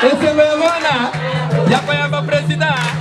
Esse é meu mana, já foi a presidente.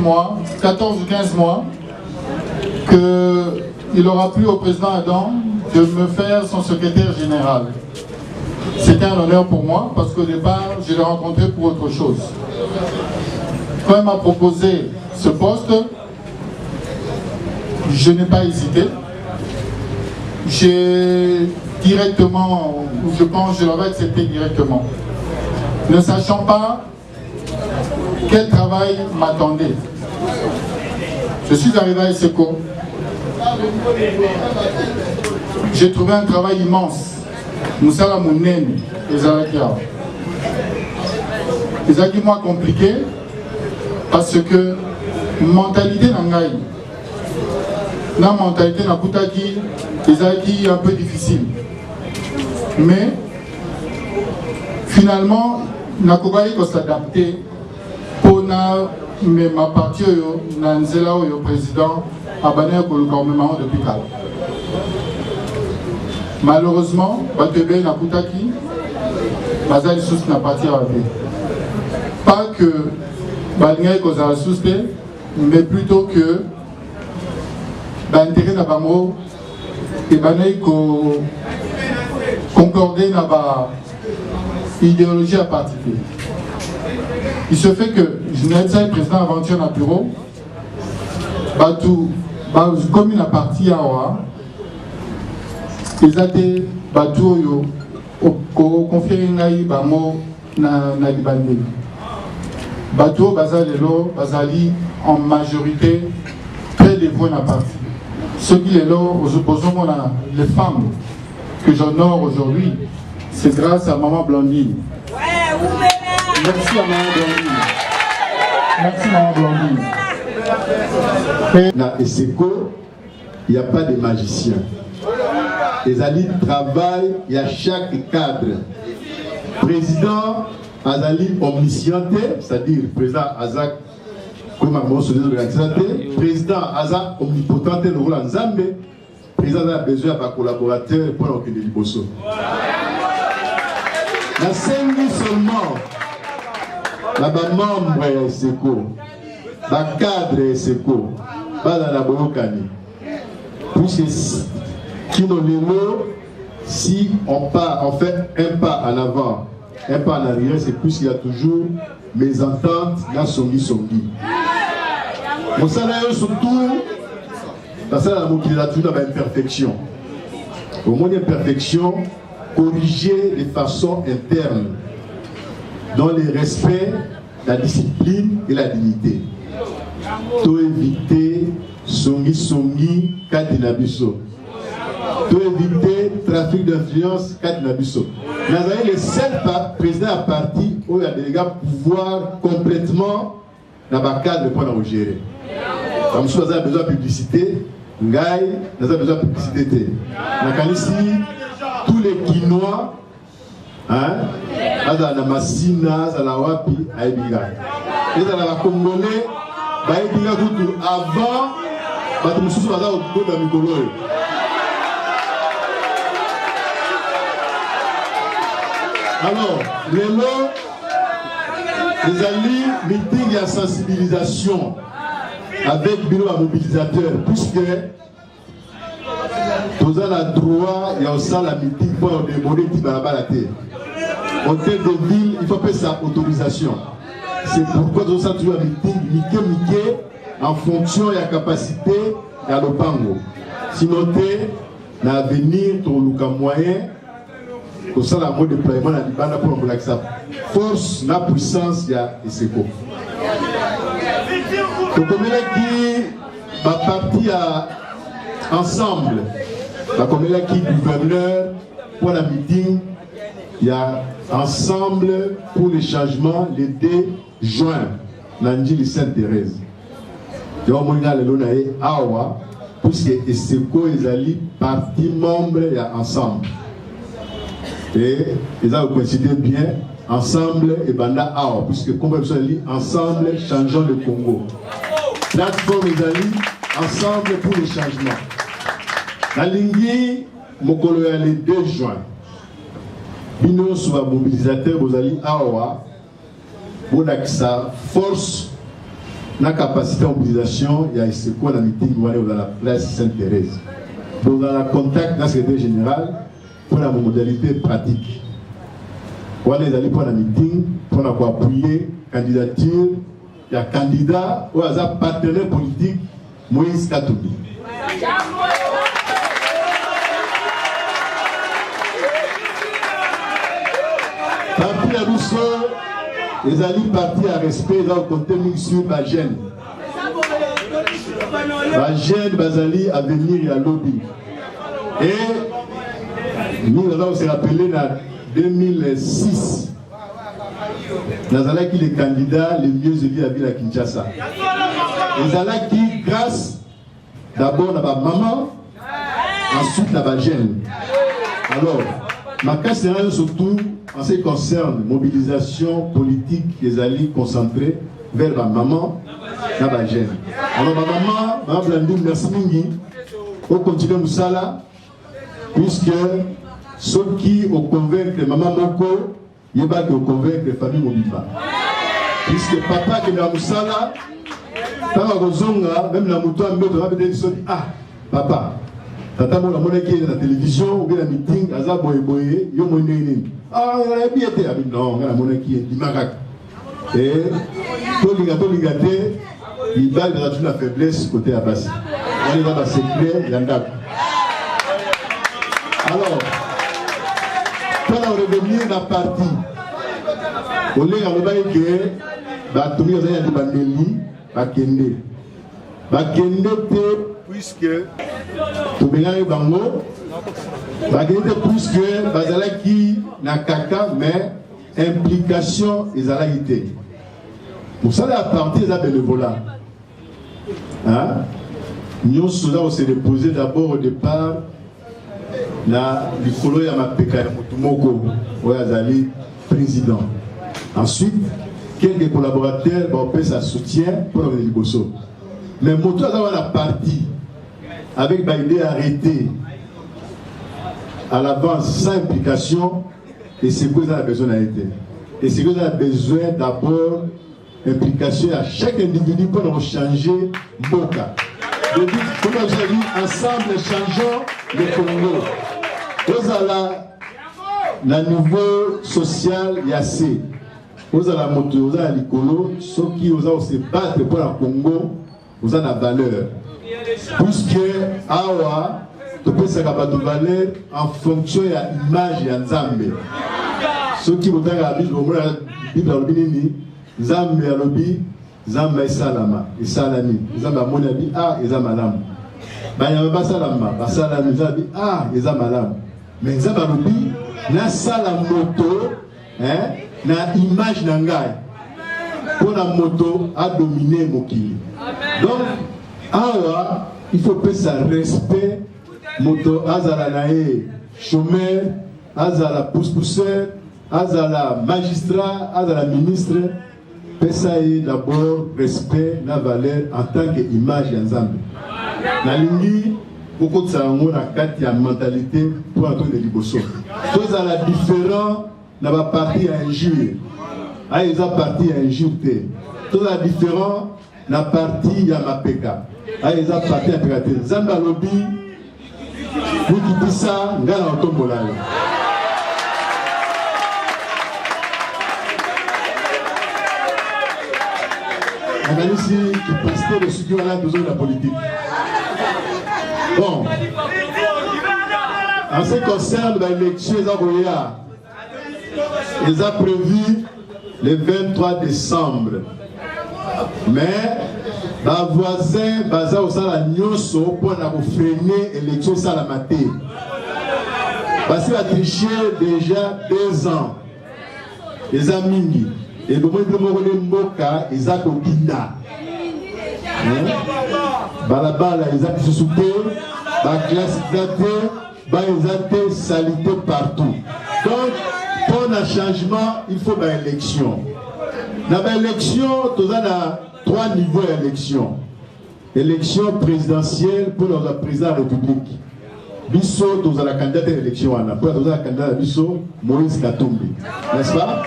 mois, 14 ou 15 mois, qu'il aura plu au président Adam de me faire son secrétaire général. C'était un honneur pour moi parce qu'au départ, je l'ai rencontré pour autre chose. Quand il m'a proposé ce poste, je n'ai pas hésité. J'ai directement, je pense que je l'aurais accepté directement. Ne sachant pas quel travail m'attendait. Je suis arrivé à ESECO. J'ai trouvé un travail immense. Moussala Mounene et Zalakia. C'est ça qui m'a compliqué parce que mentalité n'angaï. La mentalité n'a pas été un peu difficile. Mais finalement, n'a pas s'adapter pour mais ma partie Nanzela ou le président a banni le gouvernement depuis Kala. Malheureusement, Batebe Nakutaki, Bazali Sous n'a pas tiré. Pas que Balingay Kozala Souste, mais plutôt que l'intérêt d'Abamo et Banay concordé dans l'idéologie à particulier. Il se fait que je n'ai pas président aventure dans le bureau, comme il a parti à Oa, ils ont été Batou confié na Libandé. Bateau Bazali en majorité très dévoués à partie. Ceux qui les là, les femmes que j'honore aujourd'hui, c'est grâce à Maman Blandine. Merci à Maman Blandine. Merci Maman Blandine. Dans ESECO, il n'y a pas de magicien. Les alliés travaillent, il y a chaque cadre. Président Azali omniscient, c'est-à-dire président Azak, comme un mot président Azak omnipotent, le rôle en Zambé, président a besoin de collaborateurs pour l'occuper du bosso. La 5 000 seulement, la membre SECO, la cadre SECO, pas dans la Boyokani. Puisque si on fait un pas en avant, un pas en arrière, c'est plus qu'il y a toujours mes ententes dans Songi. Mon salaire surtout, parce que la mobilisation a une imperfection. Au moins une imperfection, corriger de façon interne, dans le respect, la discipline et la dignité. Tout éviter Songi, Katinabiso. Tout éviter trafic d'influence, Katinabiso. Nous avons le seul président à parti où il y a des gars pouvoir complètement dans le cadre pour nous gérer. Comme si nous avons besoin de publicité, nous avons besoin de publicité. Nous avons ici tous les Quinois, Aza na Masina, Aza na Wapi, Aïbiga. Et dans la Congolais, Aïbiga Koutou avant, Batumoussou Baza au dos de Mikolo. Alors, les alliés, meeting et sensibilisation avec bureau à mobilisateur, puisque nous avons le droit, il y a aussi la meeting pour demander qui va la terre. Hôtel de ville, il faut faire sa autorisation. C'est pourquoi nous avons toujours un meeting, Miké, en fonction de la capacité de l'Opango. Sinon, dans l'avenir, nous avons moyen. Comme ça, la mode de déploiement à Libana pour la force, la puissance, il y a ESECO. Donc, comme il a dit, ma partie ensemble, comme il a dit, gouverneur, pour la meeting, il y a ensemble pour les changements le 2 juin, lundi de Sainte-Thérèse. Il y a au moins le Awa, puisque ESECO et Zali, partie membre, il y a ensemble. Et ils ont coïncidé bien ensemble et Banda Awa, puisque comme ils sont dit ensemble, changeons le Congo. Plateforme les alliés, ensemble pour les changements. La ligne, mon collègue le 2 juin. Bino sur la mobilisateur, vous allez Awa, pour sa force, la capacité de mobilisation, il y a ESECO dans la meeting, vous allez dans la place Sainte-Thérèse. Vous avez un contact dans le secrétaire général. Pour la modalité pratique. Pour les aller pour la meeting, pour appuyer la candidature, il y a un candidat ou un partenaire politique, Moïse Katoubi. Parti à Rousseau, les alliés partis à respect dans le contenu sur la gêne. La gêne, Bazali, à venir à lobby. Et nous avons se rappelé en 2006. Nous avons qui les candidats les mieux élus à Ville à Kinshasa. Nous avons qui, grâce d'abord à ma maman, ensuite à ma gêne. Alors, ma question surtout en ce qui concerne mobilisation politique des alliés concentrés, vers ma maman et ma jeune. Alors ma maman Blandine, merci mingi. On continue Moussala, puisque ceux qui ont convaincu maman Moko, il n'y a pas de convaincre la famille Mobimba. Puisque papa qui est dans Moussala, même la moto va me dire ah, papa, tata mon amona qui est dans la télévision ou bien la meeting, aza boye, yo mo nini. Ah, on a bien été, non, on a mon qui est dimarak. Et tout ligaté, il va de la faiblesse côté Abbas. On est dans la secret, l'andap. Alors, quand on revenir dans la partie, on est dans le bail que, bah, tout le monde a dit bandeli, bakende. Bakende, puisque, tout le monde est bango, bakende, puisque, bazala qui n'a caca, mais implication et zalaïté. Pour ça, la partie est à bénévolat. Hein? Nous sommes s'est déposé d'abord au départ na likolo ya mapeka ya mutumoko oya azali président. Ensuite, quelques collaborateurs vont payer sa soutien pour le liboso. Mais moto a la partie avec une idée arrêtée à l'avance sans implication et c'est que ça a besoin d'arrêter. Et c'est que ça a besoin d'abord implication à chaque individu pour changer Mboka. Je dis, comme je l'ai dit, ensemble, changeons le Congo. Vous allez, le niveau social, il y a assez. Vous allez la moto, vous allez l'écolo, ceux qui vous allez se battre pour le Congo, vous avez la valeur. Puisque, awa, tu peux se battre de valeur en fonction de l'image de Nzambe. Ceux qui vous avez la Bible, vous avez la Bible, Nzambe ya lobi, Nzambe salama, isalami, Nzambe amonabi ah ezamalam. Banya ba salama, ba salami Nzambe ah ezamalam. Mais Nzambe lobi na sala moto, na image na ngai. Pour la moto a dominé mokili. Donc awa, il faut payer sa respect moto azala nae chômeur, azala pousse-pousseur, azala magistrat, azala ministre. Ça est d'abord respect, la valeur en tant qu'image d'ensemble. La ligne, beaucoup de ça, on a quatre mentalité pour un tour de liboso. Tous à la différent, n'a pas parti à injure. Ah, ils ont parti à injure. Tous à différent, n'a parti à mapeka. Ah, ils ont parti à pirater. Zamba lobby, vous qui dites ça, ngala en tombola. On a ici qui pasteur de ceux qui ont besoin de la politique. Bon. En ce qui concerne l'élection, ils ont prévu le 23 décembre. Mais, les voisins, ils ont pour freiner l'élection salamate. Parce qu'ils ont triché déjà 2 ans. Les amis. Et le moment où on est Mboka, ils ont Kinda. Balabala, ils ont soupé, la classe daté, ils ont salité partout. Donc, pour un changement, il faut une élection. Dans l'élection, nous avons 3 niveaux d'élection. Élection présidentielle pour le président de la République. Bisso, nous avons la candidate à l'élection. Pour nous avons la candidate à Bisso, Moïse Katumbi. N'est-ce pas?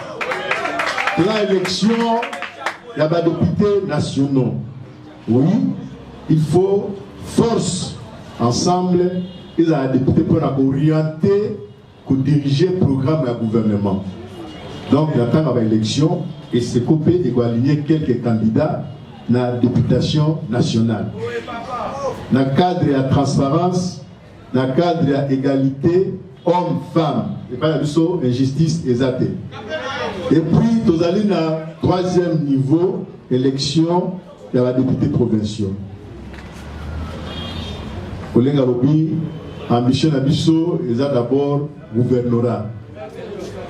Pour l'élection, il y a des députés nationaux. Oui, il faut force ensemble. Ils ont des députés pour orienter, pour diriger le programme du gouvernement. Donc, il y a pas d'élection et c'est coupé et aligner quelques candidats dans la députation nationale. Dans le cadre de la transparence, dans le cadre de l'égalité, hommes-femmes, et pas la injustice et athées. Et puis, nous allons dans le 3e niveau, élection de la députée provinciale. Olenga Robi, ambition Abisso, ils ont d'abord gouvernorat.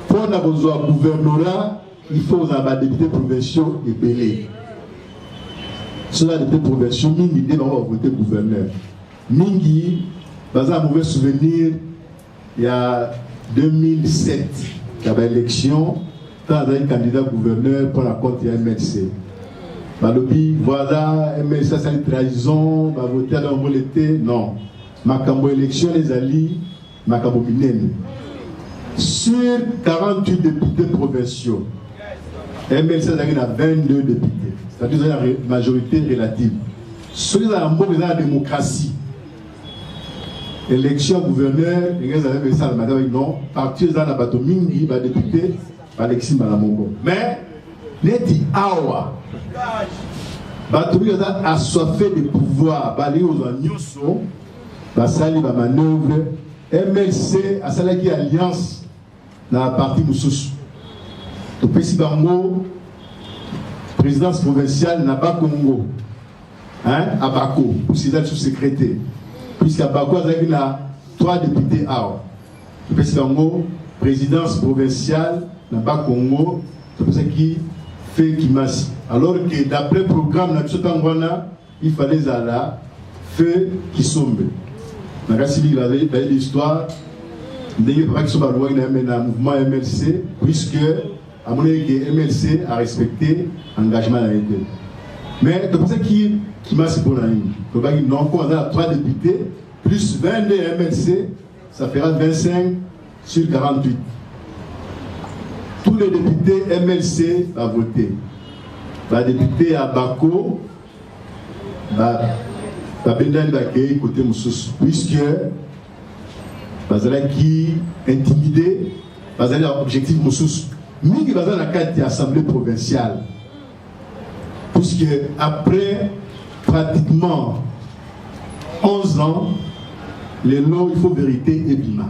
Pour avoir un gouvernorat, il faut avoir des députés provinciaux et belés. Sur la député provinciale, Mingi dit qu'on va voter gouverneur. Mingi, dans un mauvais souvenir, il y a 2007, il y avait l'élection. Quand il y a un candidat gouverneur pour la compte de MLC. Balobi, voilà, mais ça c'est une trahison, va voter dans l'été. Non. Makambo élection les alliés, Makambo Minen. Sur 48 députés provinciaux, MLC a 22 députés. C'est-à-dire la majorité relative. Ceux qui ont la démocratie, élection gouverneur, ils avaient ça le matin, non, partir dans la bateau mingi, va député, Alexis Malamongo. Mais, les dit awa, bateau mingi a assoiffé de pouvoir, balé aux agneaux, basali ba manœuvre, MLC a salaki alliance dans la partie Moussous. Tout petit bango, présidence provinciale n'a pas Congo. Hein, à Bako, pour ses aides sous-secrétaires. Puisqu'à Bako, il y a 3 députés à le président, présidence provinciale n'a pas Congo, c'est ce qui fait Kimasi. Alors que d'après le programme, il fallait la feu qui sombe. Dans la civile, il y a l'histoire, il y a un mouvement MLC, puisque à mon avis, MLC a respecté l'engagement de l'État. Mais c'est pour ça qui m'a dit pour la ligne. Donc, on a 3 députés, plus 22 MLC, ça fera 25 sur 48. Tous les députés MLC vont voter. Les députés à Bako, Bendani va accueillir côté Moussous, puisque qui intimidé, l'objectif Moussous. Nous qui sommes dans la carte de l'Assemblée provinciale. Puisque après pratiquement 11 ans, les lois, il faut vérité et bima.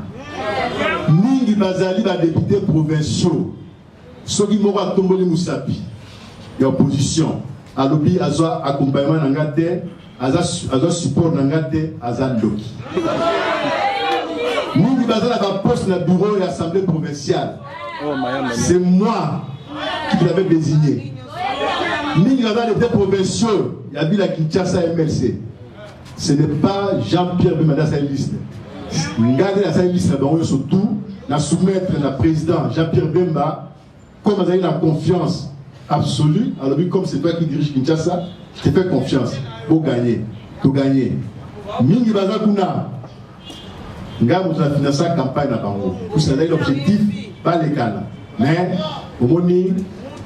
Ningi Bazali va député provinciaux. Ceux qui m'ont tombé les Moussapi, l'opposition, à l'obi, à soi accompagnement n'angate, à soi support n'angate, à Zandoki. Ningi Bazali va poste dans le bureau de l'Assemblée provinciale. C'est moi qui l'avais désigné. Ni dans les deux provinciaux, il y a eu la Kinshasa MLC. Ce n'est pas Jean-Pierre Bemada sa liste. Regardez la liste, surtout, la soumettre le président Jean-Pierre Bemba, comme vous avez la confiance absolue, alors comme c'est toi qui dirige Kinshasa, je te fais confiance pour gagner. Pour gagner. Mingi Baza Kuna, nous avons financé la campagne à Bango. Pour ça, l'objectif, pas les cas. Mais, au moment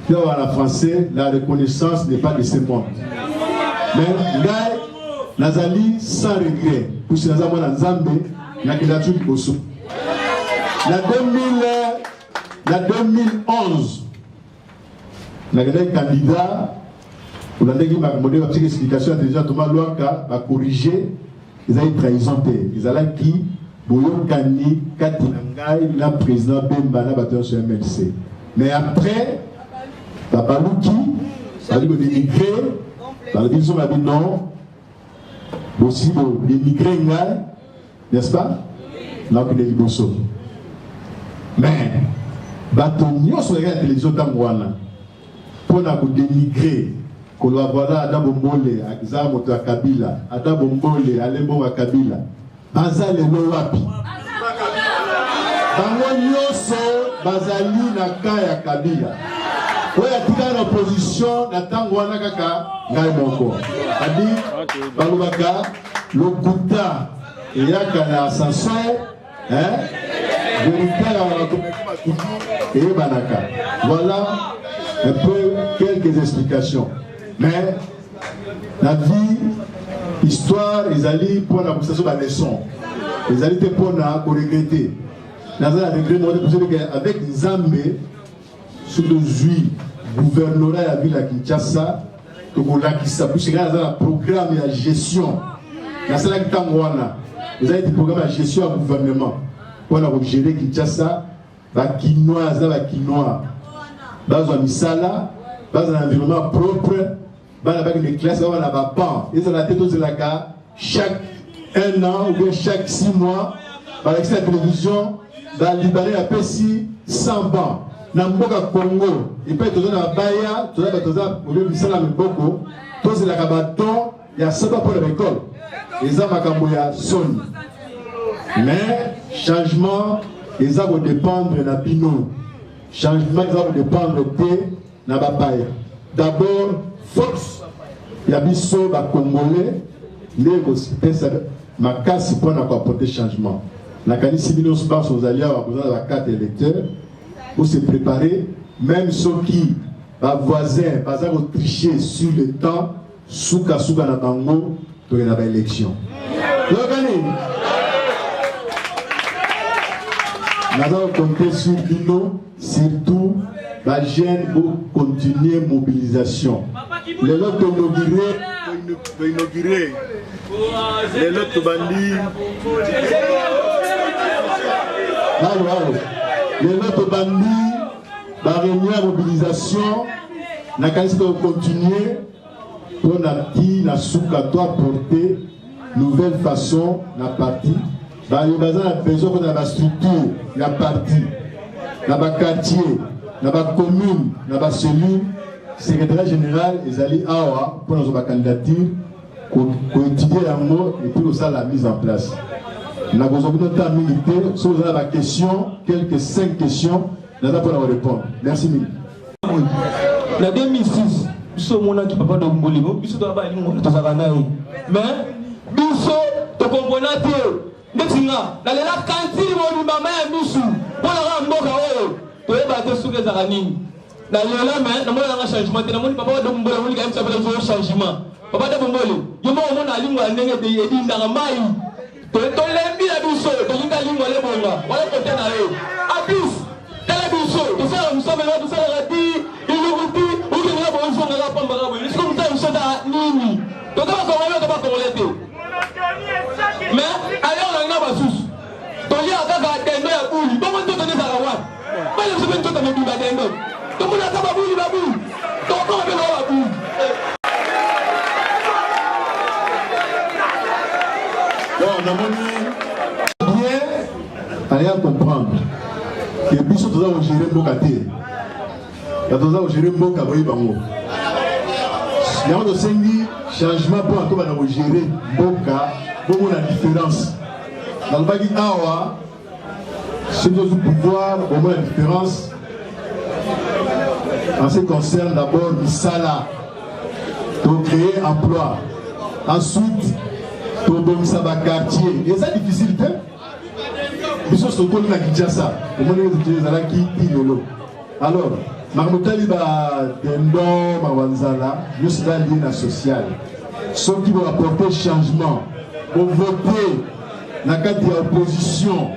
à la français, la reconnaissance n'est pas de ses membres. Mais, Gaï, Nazali, sans regret, pour ce Nazama Nazambe, la candidature du Bosso. La 2011, la candidat, pour la petite explication, déjà Thomas Loaka va corriger les aïe trahison. Ils allaient qui, Boyo Kani, Katinangaï, la président Bemba, la batteur sur MLC. Mais après, Papa Louki, ça dit que les migrés, dans la vision, on a dit non, aussi les migrés, n'est-ce pas? Là, on a dit bonsoir. Mais, Batonio sur la télévision d'Amouana, pour nous dénigrer, qu'on doit voir là, Adam Bombole, Axamoto à Kabila, Adam Bombole, Alembo à Kabila, Bazal et Loapi. Bangonyoso, Bazali, Naka et Kabila. Oui, il y a une opposition, Natangwana Kaka, Gaïmoko. C'est-à-dire, Balubaka, le Gouta, et Yakana Ascenseur, et Banaka. Voilà un peu quelques explications. Mais la vie, histoire, les alliés pour la conversation de la leçon. Les alliés pour la regretter. Avec Zambé, sur le juif, gouvernorat à la ville à Kinshasa, puisque là, le programme et la gestion. La salle qui vous avez des programmes de gestion à gouvernement. Pour gérer Kinshasa, Bakinois, Bakinois, dans un misala, dans un environnement propre, dans les classes, dans la BAPAN. Et dans la tête de la gare, chaque 1 an ou bien chaque 6 mois, par la télévision, dans le Libanais, à Pessi, 100 bancs. Dans le Congo, et puis tout dans Baya, tout dans le Misala Mboko, tout c'est la Kabaton, il y a 100 bancs pour l'école. Les hommes à Kamboya sont. Mais, changement, ils vont dépendre de la Pino. Changement, ils vont dépendre de la Bapaya. D'abord, force ya biso ba congolais ndeko pesa makasi pour apporter changement. La kanisi bino spars aux alliés a besoin de la carte électeur pour se préparer, même ceux qui va voisins pas à tricher sur le temps souka na bango to na ba élection. Nous allons compter sur bino, surtout la jeune pour continuer la mobilisation. Les autres inaugurés, les autres bandits, les autres bandits, la réunion de mobilisation, la qualité de continuer pour la souka doit porter nouvelle façon la partie. Il y a besoin de la structure, la partie, la quartier, la commune, la cellule, secrétaire général, ils allaient pour notre candidature, pour étudier l'amour et puis ça la mise en place. Nous avons besoin de temps militaire, si vous avez la question, quelques 5 questions, nous allons pouvoir répondre. Merci mille. La 2006, biso mona ki papa do mbolimo, biso to ba lingo to zakana yi. Mais biso to komponate ndetinga na lela kantini mo mama ya biso. Bona ga mboka oyo to eba te suke zakanini. Na lela mais na mona nga changement te na moni papa do mbolimo ni ka msa pala zo changement. Papa do mbolimo, yo mo mona lingo ndenge de yedi ndanga mai. To lembi la biso to linga lingo le bonga. Wala ko tena yo. Abis tele biso to sa msobe na to sa la di mais allez on a pas sous to ya kaka tendo ya buli bongo to tene za wa ba le sebe to tene bi ba tendo to muna ka ba buli to ko be lo ba buli bon na moni bien allez à comprendre que biso to za gérer mboka te ya to za gérer mboka boyi bango il y a un changement pour tout le gérer Boka, pour la différence. Dans le bagui Awa, c'est de pouvoir, au moins la différence, en ce qui concerne d'abord le salaire, pour créer emploi. Ensuite, pour donner ça va quartier. Et c'est difficile, hein? Ils sont sur le Kinshasa. Au moins, les gens qui ont alors, Marmotali va dendon Mawanzala, juste la ligne sociale. Ceux qui vont apporter changement, vont voter dans le cadre de l'opposition,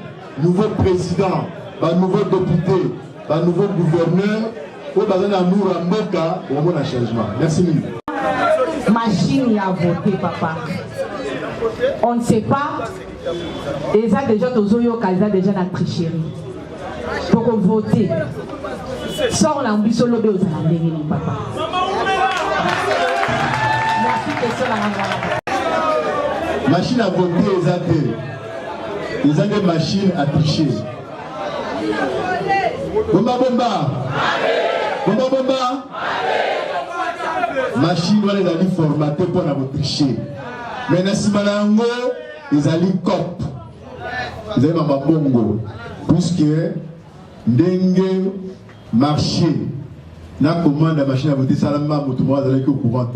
nouveau président, nouveau député, nouveau gouverneur, au bazar de nous Ramboka, au moins un changement. Merci mille. Machine à voter, papa. On ne sait pas. Et ça déjà, ils ont déjà la tricherie. Pour voter. Sors l'ambition de l'autre, papa. Merci, question la machine à voter, ils ont des machines à tricher. Bomba, bomba. Bomba, bomba. Machine, on les a dit formater pour la tricher. Mais si malango, ils ont dit cop. Ils ont dit bongo. Puisque, dengue, marché, na commande la machine à voter, ça l'a au courant.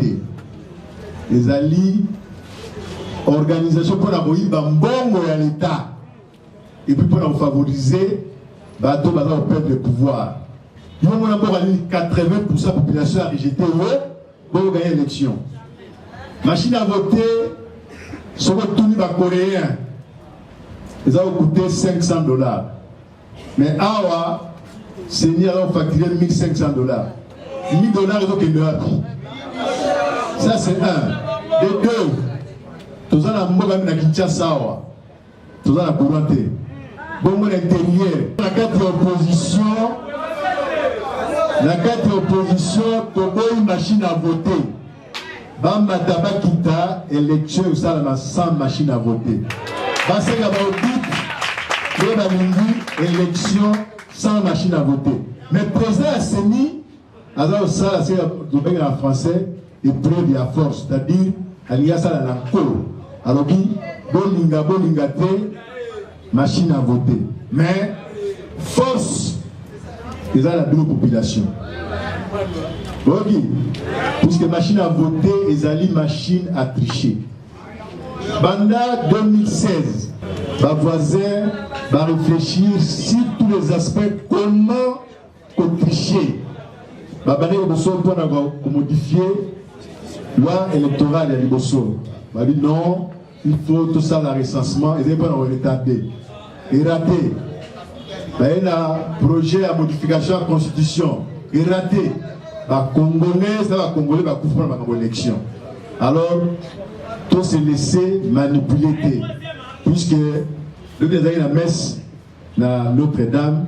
Les alliés, organisation pour la moïse, bongo à l'État, et puis pour favoriser, bateau au peuple de pouvoir. Il y a encore 80% de la population a rejeté pour gagner l'élection. Machine à voter, ce que tout les Coréens, ils ont coûté $500. Mais Awa, Seigneur a facturé $1 500. $1 ils ont qu'il a pris. Ça c'est un. De deux, tous en a mobile à Kinshasa, tous en a couranté. Bon, l'intérieur, la carte d'opposition, Togo une machine à voter. Bamba Tabakita, élection, ça la sans machine à voter. Parce qu'il y a un élection sans machine à voter. Mais le président Asseni, alors ça, c'est en français, et preuve à force, c'est-à-dire, il y a ça dans la cour. Alors, bolinga te, machine à voter. Mais, force, ils ont la double population. Ok. Puisque machine à voter, ezali machine à tricher. Banda 2016, ma voisin va réfléchir sur tous les aspects comment tricher. Ma bande pour modifier la loi électorale à Liboso. Ma dit non, il faut tout ça le recensement et pas dans retardé. Et raté. Il y a un projet à modification de la constitution. Et raté. Les Congolais, ça va Congolais va couvrir dans l'élection. Alors, tout s'est laissé manipuler. Puisque le désir de la messe, dans Notre-Dame,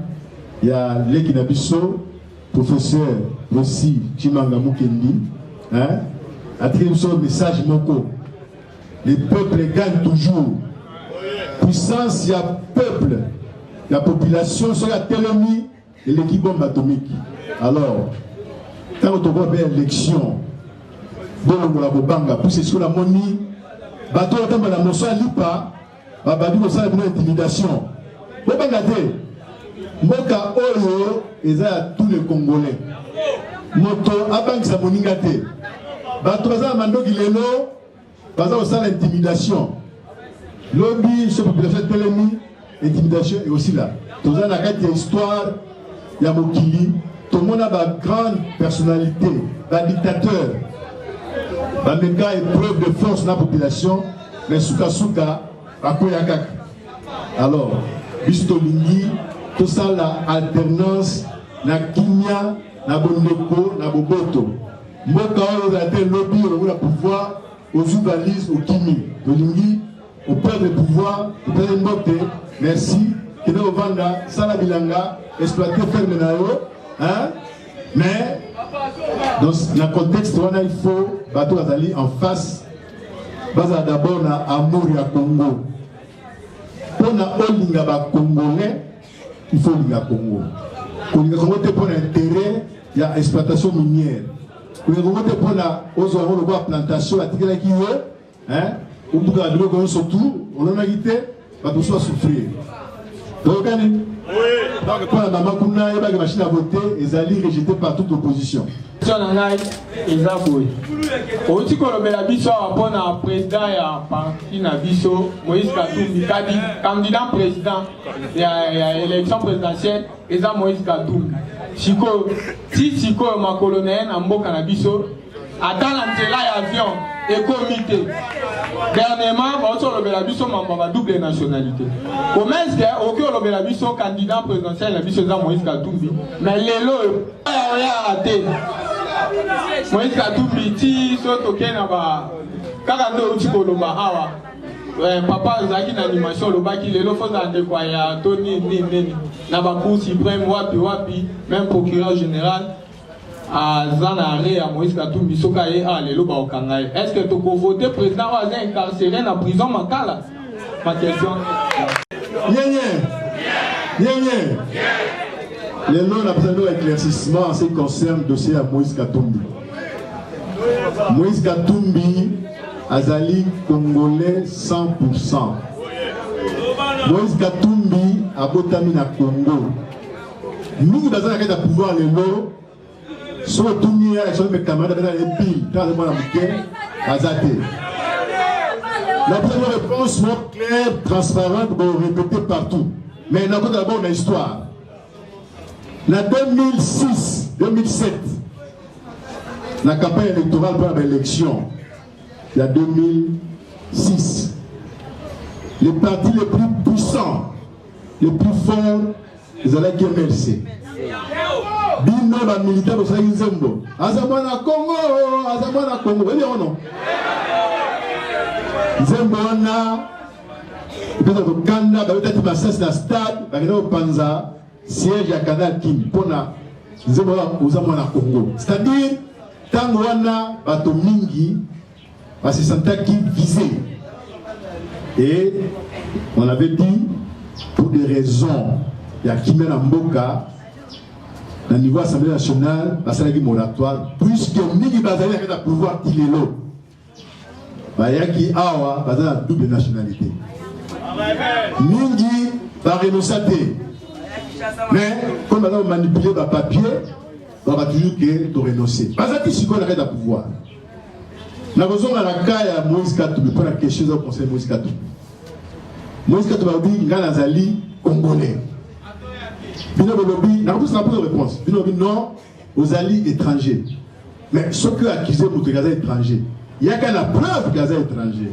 il y a l'Ekinabiso, professeur aussi, Chimanga Mukendi, a tiré un message moko. Les peuples gagnent toujours. Puissance, il y a peuple, la population, sur la télémie et l'équipe bombe atomique. Alors, quand on voit une élection, on a poussé sur la monnaie, bateau on a la motion à l'IPA, on a une intimidation. Vous regardez, Moka Oyo, ils ont tous les Congolais. Moto, Abank Samoningate. Bateau à Mando Gileno, bateau à l'intimidation. Lobby, sur la population télémie, intimidation est aussi là. Tout ça, il y a histoire, il y a Mokili. Tout le monde a une grande personnalité, un dictateur. Il y a épreuve de force dans la population, mais Souka Souka, à Koyakak. Alors, Bistolingi, tout ça, la alternance, na Kimia, na Bondeko, na Boboto. Mboka, on a été lobby, on a pouvoir, aux Ouvalises, au Kimi. Tolingi, au perdre le pouvoir, au perdre le Mbote, merci. Kene Ovanda, Salabilanga, exploiter Fermenayo. Hein? Mais dans le contexte où il faut bateau Azali en face, d'abord na amour ya Congo. Pour na olinga ba Congolais, il faut linga Congo. Pour linga Congo te pour l'intérêt, il y a exploitation minière. Pour linga Congo te pour la ozoro le bois plantation à tigela qui veut, hein? Ou pour la drogue surtout, on en a quitté, bateau soit souffrir. Donc donc, pour la maman Kouna, il y a une machine à voter, ils allaient rejeter par toute opposition. Aussi, quand on a vu un président et un parti, Moïse Katumbi, candidat président, il y a l'élection présidentielle, et ça Moïse Katumbi. Si Siko, ma colonel, en beau cannabiso, attend l'avion et comité. Dernièrement, on a le double nationalité. Comment est-ce que le candidat présidentiel est Moïse Katumbi? Mais les lots, il y a raté. Moïse Katumbi, si tu es papa Zaki l'animation, le bac il est là, faut en quoi il y a Tony na ba cour suprême wapi même procureur général à Zanaré à Moïse Katumbi sokaye a lelo ba okangai. Est-ce que tu peux voter président ou incarcéré dans la prison Makala? Ma question. Les noms n'a besoin d'éclaircissement en ce qui concerne le dossier à Moïse Katumbi. Moïse Katumbi Azali Congolais 100%. Moïse Katumbi a botami na Congo. Nous dans un pouvoir les lots. Soit tout mis à mes camarades dans les piles, dans le monde américain, Azate. La première réponse soit claire, transparente, bon, répétée partout. Mais il y a d'abord une histoire. En 2006-2007, la campagne électorale pour l'élection, il y a 2006, les partis les plus puissants, les plus forts, ils allaient qui MLC. Bino ba militaire au Sahel Nzembo. Azamana Congo, Azamana Congo. Vous voyez ou non? Nzembo na peut-être au Canada, peut-être ma cesse la stade, au Panza, siège à Canal Kim. Pona Nzembo Azamana Congo. C'est-à-dire tant wana bato mingi parce que c'est qui visé. Et on avait dit pour des raisons, il y a qui mène en Mboka. Au niveau de l'Assemblée nationale, il y a un moratoire, puisque Migi Bazali a le pouvoir qu'il est là. Il y a qui a la double nationalité. Mingi va renoncer. Mais, comme on a manipulé le papier, on va toujours que renoncer. Parce que si on arrête à pouvoir. Nous avons la cas de Moïse Katumbi pour la question du conseil Moïse Katumbi. Moïse Katumbi a dit Ganazali congolais. Bino Bolobi, n'a pas de réponse. Bino Bolobi, non, aux alliés étrangers. Mais ce que accusé pour les étrangers, il n'y a qu'à la preuve qu'ils sont étrangers.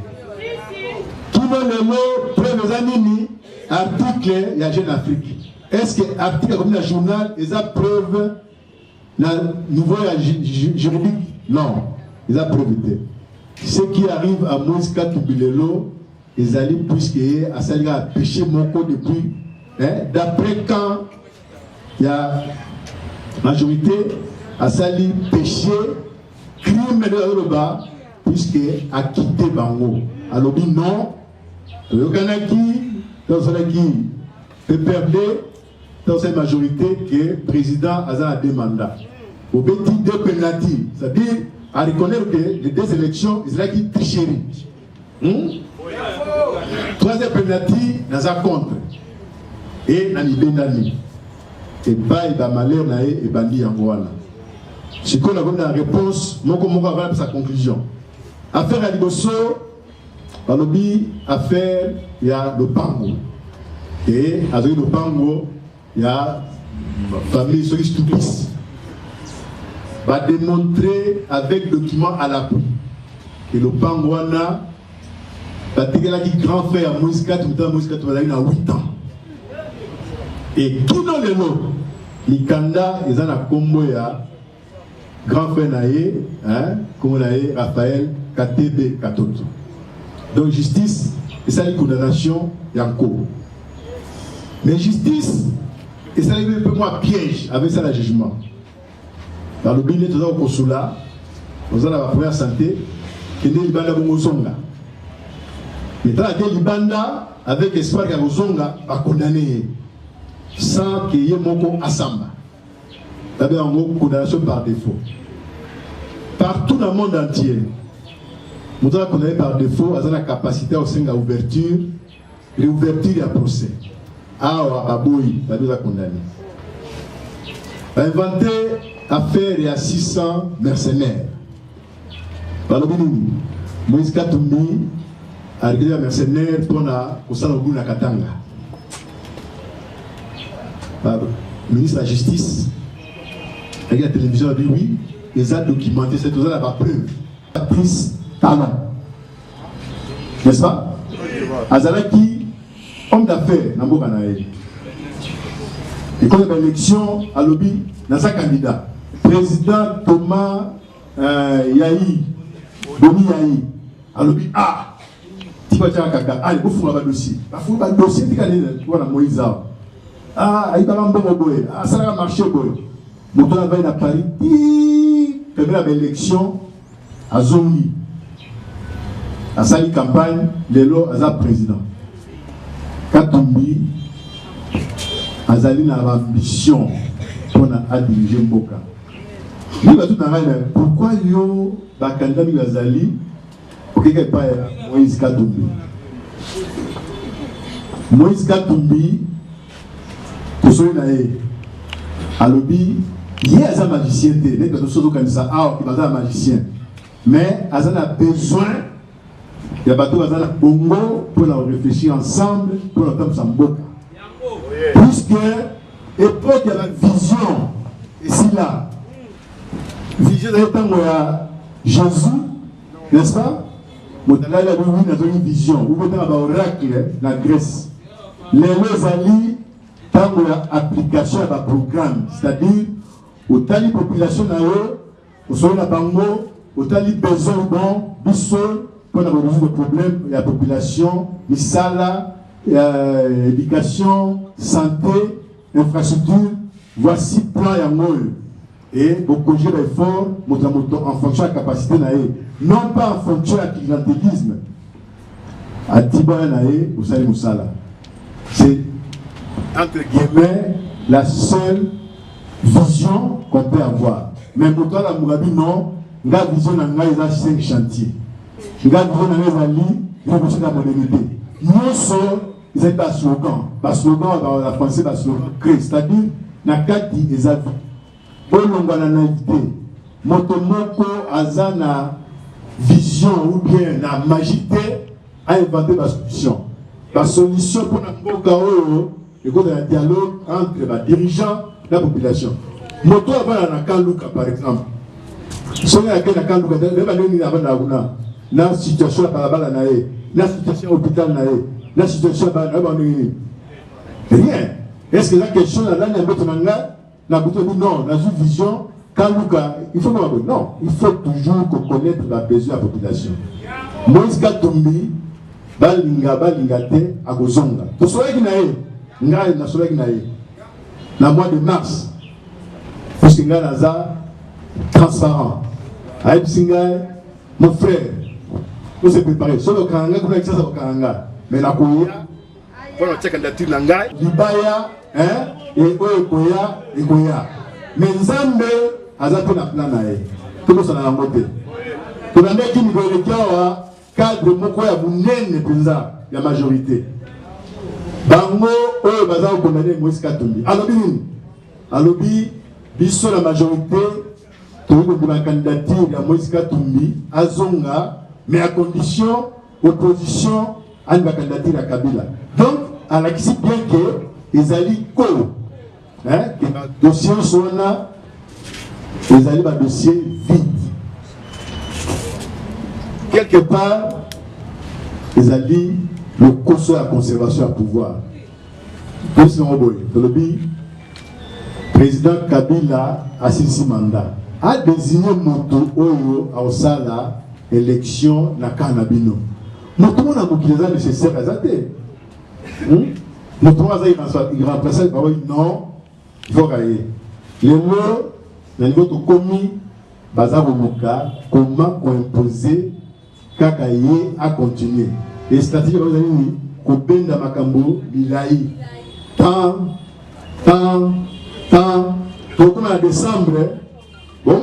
Qui m'a le mot, preuve aux amis, article, il y a Jeune Afrique. Est-ce que l'article comme le journal, ils ont preuve dans le niveau juridique? Non, ils ont preuve. Ce qui arrive à Moïse Katumbi Lelo, ils allaient puisqu'il a péché mon code depuis. D'après quand il y a majorité à sali péché, crime de l'Oba, puisqu'il a quitté Bango. Alors, non, le Kanaki, dans ce qui peut perdre dans cette majorité que le président a des mandats. Au petit deux pénalty, c'est-à-dire à reconnaître que les deux élections, ils ont qui tricherie. Troisième pénalty, dans un contre. Et dans l'Ibénani. Et bah, il va malheur et bandi en voilà. Ce qu'on a donné la réponse, mon comment va sa conclusion. Affaire à Liboso, dans le bi, affaire, il y a le Pango. Et avec le Pango, il y a la famille Solis Toupis. Va démontrer avec document à l'appui que le Pango va dire là qui grand frère à Moïse 4, Moïse 4 va a 8 ans. Et tout dans les lots, les Kanda, ils ont la combo ya grand frère naïe, comme naïe Raphaël KTB Katoto. Donc justice, et ça une condamnation, il y a un cours. Mais justice, et ça un peu moins piège avec ça le jugement. Dans le bilan de au consulat, nous avons la première santé, qui est l'Ibanda Bongozonga. Mais dans la Libanda, avec espoir qu'il y a Bongozonga, va condamner. Sans qu'il y ait mon assamba. D'abord, en condamnation par défaut. Partout dans le monde entier, nous avons condamné par défaut, nous avons la capacité au sein de l'ouverture, l'ouverture et le procès. Ah, Aboui, nous avons condamné. Inventé affaire et à 600 mercenaires. Par le minimum, Moïse Katumbi a réglé les mercenaires pour la Katanga. Le ministre de la Justice, avec la télévision, a dit oui, ils ont documenté cette chose-là, la preuve. Patrice Talon. N'est-ce pas? Azalaki, homme d'affaires, Nambokanae. Et quand il y a l'élection, à lobby, dans sa candidat, président Thomas Yahi, Boni Yahi, à lobby, tu vas dire Kaka, il faut faire un dossier. Il faut faire un dossier, tu vas Moïse. Il va un bon boy. Ça va marcher boy. Mon temps va à Paris. Quand il y a l'élection à Zongi, à Sali campagne, les lots à président. Katumbi, Azali a l'ambition pour diriger Mboka. Pourquoi yo bakanda mi Azali pour que pas Moïse Katumbi? Moïse Katumbi alobi il y a un magicien il y a un magicien mais il a besoin il y a un bongo pour réfléchir ensemble pour entendre sa boca puisque époque il y a la vision et c'est là vision de Jésus n'est-ce pas il y a une vision ou il y a un oracle dans la Grèce les alliés tant que l'application à un programme, c'est-à-dire, au tali population, au sol la bango, au tali besoin bon, bissol, pour résoudre le problème, la population, les salles, éducation, santé, infrastructure, voici plan et amour. Et beaucoup de efforts, en fonction de la capacité, non pas en fonction de la clientélisme. À Tiba Naé, au Sali Moussala. C'est entre guillemets, la seule vision qu'on peut avoir. Mais pour toi, la Mourabi, non, la vision n'a pas 5 chantiers. La vision n'a pas révolution de la modernité. Non seulement, ils ont un slogan. Le slogan, la française, le slogan créé. C'est-à-dire, la carte des avis. bolonga na naïveté moto moko azana vision ou bien na magité a inventé la solution. La solution pour la mboka oyo écoute un dialogue entre les dirigeants et la population. Moto avant na Kanduka par exemple. Sonia a na Kanduka même année avant na situation la balabala na ye, na situation hôpital na ye, na situation ba na rien. Est-ce que la question là na mboka na buto non, na une vision Kanduka, il faut non, il faut toujours connaître la besoin de la population. Moïse Katumbi balinga te akozonga. To soyaki na ye, ngai na soyaki na ye. Na mois de mars, puisque ngai naza transparent. Aïe ngai, mon frère, on s'est préparé. Solo kanga kuna kisa sa kanga. Mais na koya, voilà check candidature na ngai. Libaya, et koya, et koya. Mais Nzambe azapo na plan na ye. Tout ça na ngote. To na ndeki ni koelekewa cadre moko ya bunene penza ya majorité. Bango oyo baza ko condamner Moïse Katumbi. Alobi nini? Alobi biso la majorité toyiko la candidature ya Moïse Katumbi azonga mais à condition opposition à la candidature à Kabila. Donc à l'acquis bien que ezali ko que dossier sona ezali ba dossier vide. Quelque part, ils ont dit le conseil à conservation à pouvoir. Le président Kabila a 6 mandats. A désigné Moto Oyo à Osala élection na Kanabino. Moto Mona Moukileza nécessaire à Zate. Moto Mona il remplace non, il faut gagner. Les mots, le niveau de commis, Bazar Moka, comment imposer Kakaye a continué. Et stratégie de l'Union, Kobenda Makambo, Bilaï, tant, donc en décembre, bon,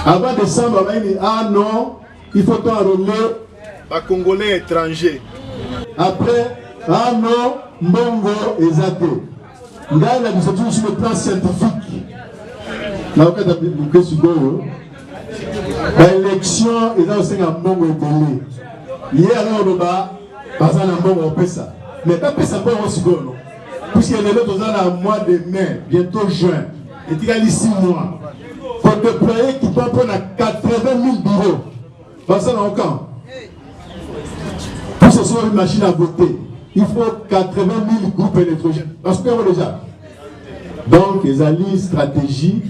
avant décembre, on a dit, ah non, il faut enrôler les Congolais étrangers. Après, ah non, Mbongo et Zate. Il y a une discussion sur le plan scientifique. Là, on a dit, l'élection est dans un bon étonné. Hier, on a passé un bon pesa. Mais pas pesa pour un second. Puisqu'il y a l'autre dans le mois de mai, bientôt juin, et il y a 6 mois. Pour déployer qui peut prendre 80 000 bureaux. Pas ça dans le camp. Pour ce soit une machine à voter, il faut 80 000 groupes électrogènes. Parce que déjà. Donc, les alliés stratégie.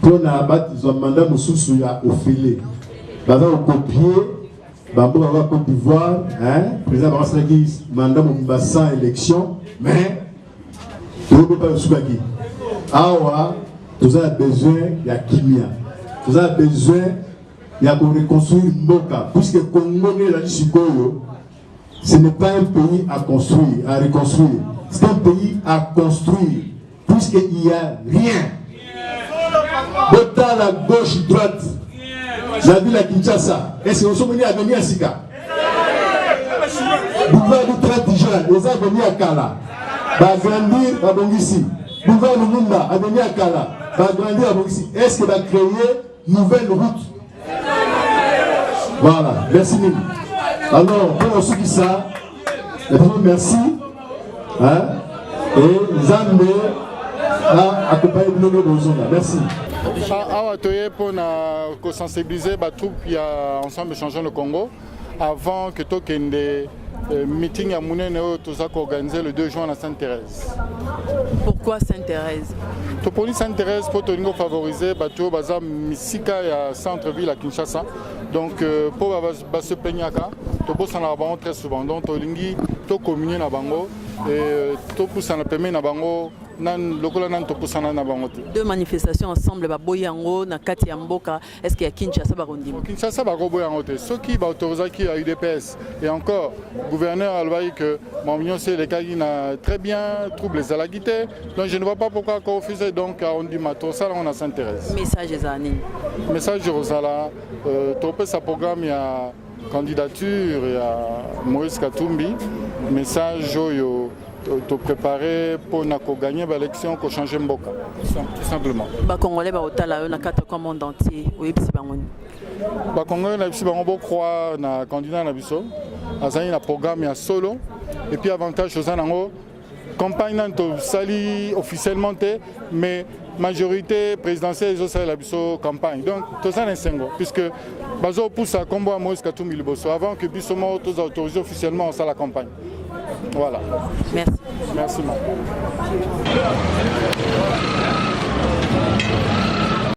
Pour abattre un mandat au filet. Dans un copier, Bambo va Côte d'Ivoire, président Barasragis, mandat sans élection, mais tu ne peux pas le soulager. Awa, tu as besoin de Kimia. Tu as besoin de reconstruire Mboka. Puisque Congo est là, ce n'est pas un pays à construire, à reconstruire. C'est un pays à construire. Puisqu'il n'y a rien. Bota la gauche droite. La ville à Kinshasa. Est-ce que nous sommes venus à venir à Sika? Boulevard du 30 juin, les a venus à Kala. Va grandir à Bongisi. Boulevard du Munda a venu à Kala. Va grandir à Bongisi. Est-ce que va créer une nouvelle route? Voilà. Merci mille. Alors, pour ceux qui savent, merci. Et Zambé a accompagné nos besoins. Merci. Awa toye pour sensibiliser les troupes ensemble changeant le Congo avant que le meeting à Mounene organisé le 2 juin à Sainte-Thérèse. Pourquoi Sainte-Thérèse? Pour Sainte-Thérèse, pour favoriser Bato Baza Misika à centre-ville à Kinshasa. Donc pour se penyaka, to s'en a très souvent. Donc tolingi to communier na bango et to pousse na permet na bango. Deux manifestations ensemble, Boyango, Nakati Amboka, est-ce qu'il y a Kinshasa Barondimo? Kinshasa Boyango, ceux qui autorisent à UDPS et encore, le gouverneur a dit que mon union c'est les cas qui n'a très bien troublé les alaguités. Donc je ne vois pas pourquoi on refuse donc on dit matin ça on s'intéresse. Message Zani. Message de Rosala, topé sa programme il y a candidature il y a Moïse Katumbi, message yo te préparer pour gagner l'élection, pour changer Mboka, tout simplement. Les Congolais sont dans le monde entier. Les Congolais vont croire dans le candidat Nabiso, dans un programme solo, et puis avantage aux anangos, campagne sali officiellement, mais majorité présidentielle est la campagne. Donc, tout ça est puisque Bazo pousse à combo à Moïse Katumbi Liboso avant que Bissomo tous autorisés officiellement à la campagne. Voilà. Merci. Merci.